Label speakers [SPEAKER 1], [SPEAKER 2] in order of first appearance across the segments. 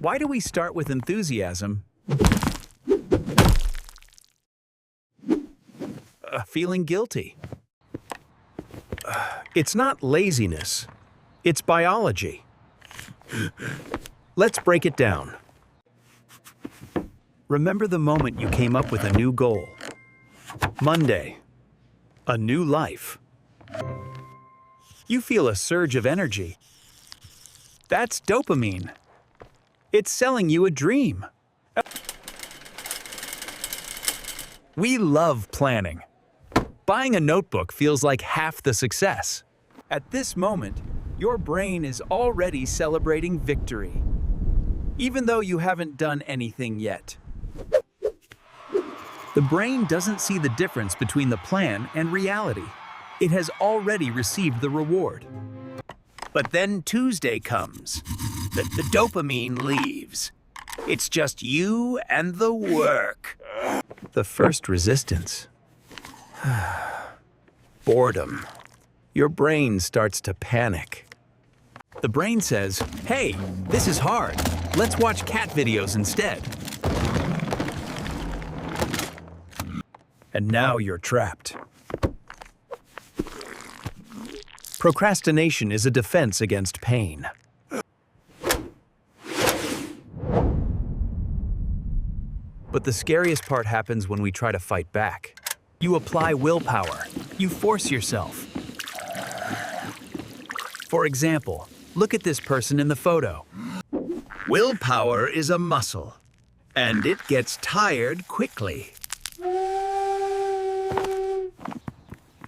[SPEAKER 1] Why do we start with enthusiasm? Feeling guilty. It's not laziness. It's biology. Let's break it down. Remember the moment you came up with a new goal. Monday. A new life. You feel a surge of energy. That's dopamine. It's selling you a dream. We love planning. Buying a notebook feels like half the success. At this moment, your brain is already celebrating victory, even though you haven't done anything yet. The brain doesn't see the difference between the plan and reality. It has already received the reward. But then Tuesday comes. The dopamine leaves. It's just you and the work. The first resistance. Boredom. Your brain starts to panic. The brain says, "Hey, this is hard. Let's watch cat videos instead." And now you're trapped. Procrastination is a defense against pain. But the scariest part happens when we try to fight back. You apply willpower. You force yourself. For example, look at this person in the photo. Willpower is a muscle, and it gets tired quickly.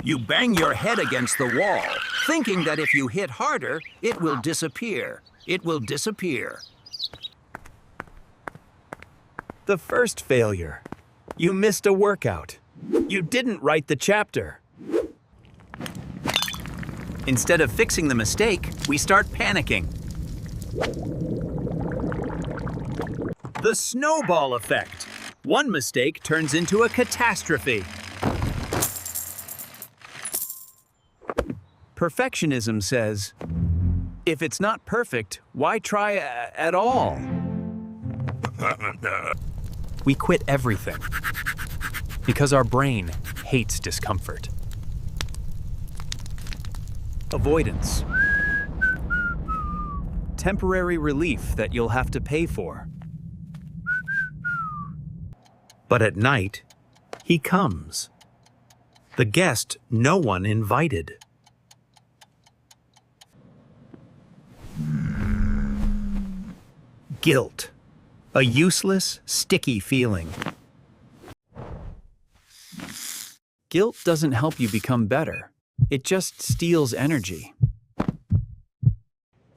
[SPEAKER 1] You bang your head against the wall, thinking that if you hit harder, it will disappear. It will disappear. The first failure. You missed a workout. You didn't write the chapter. Instead of fixing the mistake, we start panicking. The snowball effect. One mistake turns into a catastrophe. Perfectionism says, if it's not perfect, why try at all? We quit everything because our brain hates discomfort. Avoidance. Temporary relief that you'll have to pay for. But at night, he comes. The guest no one invited. Guilt. A useless, sticky feeling. Guilt doesn't help you become better. It just steals energy.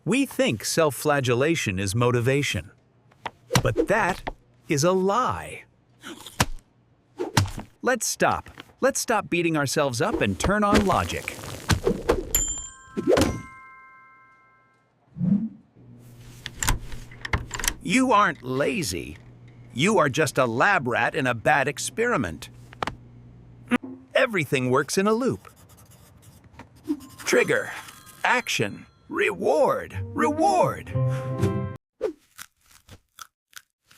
[SPEAKER 1] We think self-flagellation is motivation, but that is a lie. Let's stop. Let's stop beating ourselves up and turn on logic. You aren't lazy. You are just a lab rat in a bad experiment. Everything works in a loop. Trigger, action, reward, reward.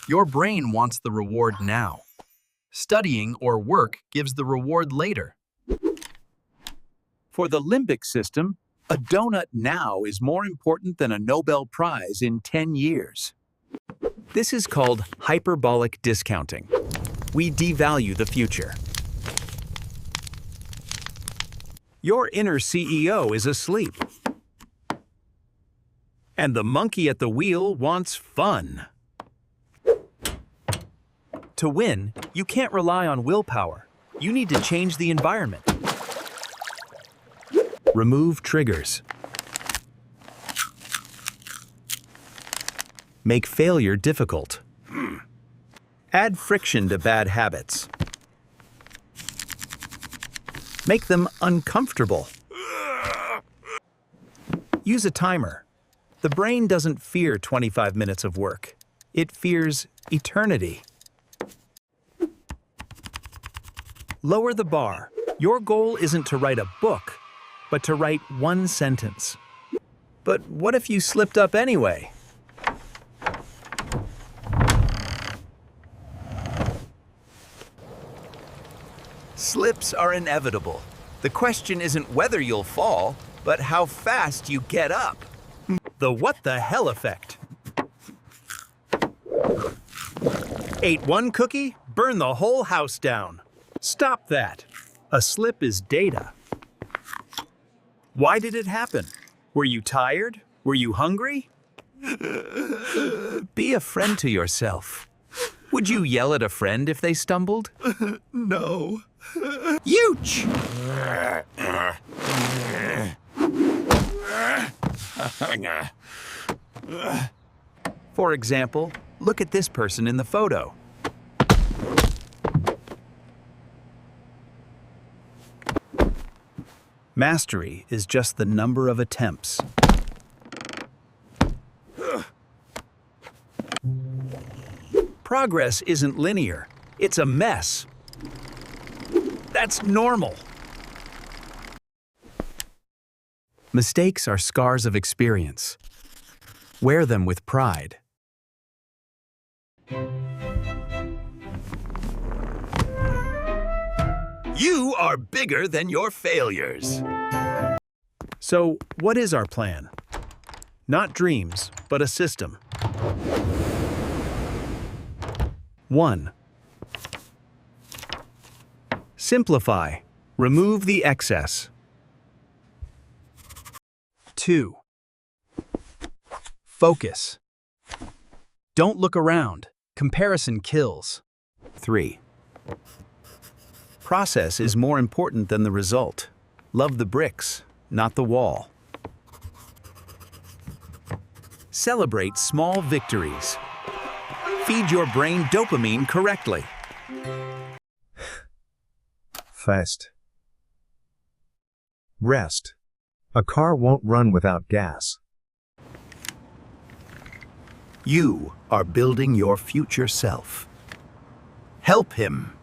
[SPEAKER 1] Your brain wants the reward now. Studying or work gives the reward later. For the limbic system, a donut now is more important than a Nobel Prize in 10 years. This is called hyperbolic discounting. We devalue the future. Your inner CEO is asleep. And the monkey at the wheel wants fun. To win, you can't rely on willpower. You need to change the environment. Remove triggers. Make failure difficult. Add friction to bad habits. Make them uncomfortable. Use a timer. The brain doesn't fear 25 minutes of work. It fears eternity. Lower the bar. Your goal isn't to write a book, but to write one sentence. But what if you slipped up anyway? Slips are inevitable. The question isn't whether you'll fall, but how fast you get up. The what the hell effect. Ate one cookie, burn the whole house down. Stop that. A slip is data. Why did it happen? Were you tired? Were you hungry? Be a friend to yourself. Would you yell at a friend if they stumbled?
[SPEAKER 2] No.
[SPEAKER 1] Youch! For example, look at this person in the photo. Mastery is just the number of attempts. Progress isn't linear. It's a mess. That's normal. Mistakes are scars of experience. Wear them with pride. You are bigger than your failures. So, what is our plan? Not dreams, but a system. 1. Simplify. Remove the excess. 2. Focus. Don't look around. Comparison kills. 3. Process is more important than the result. Love the bricks, not the wall. Celebrate small victories. Feed your brain dopamine correctly.
[SPEAKER 2] Fast. Rest. A car won't run without gas.
[SPEAKER 1] You are building your future self. Help him.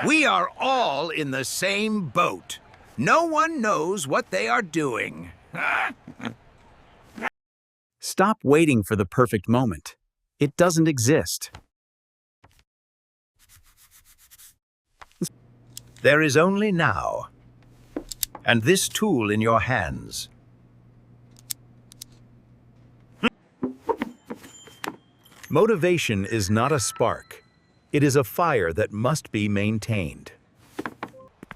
[SPEAKER 1] We are all in the same boat. No one knows what they are doing. Stop waiting for the perfect moment. It doesn't exist. There is only now, and this tool in your hands. Motivation is not a spark. It is a fire that must be maintained.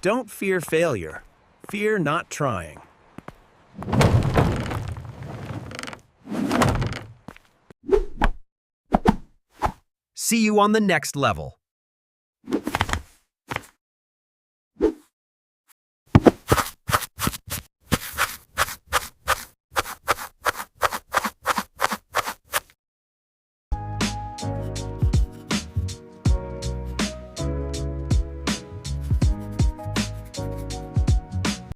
[SPEAKER 1] Don't fear failure. Fear not trying. See you on the next level.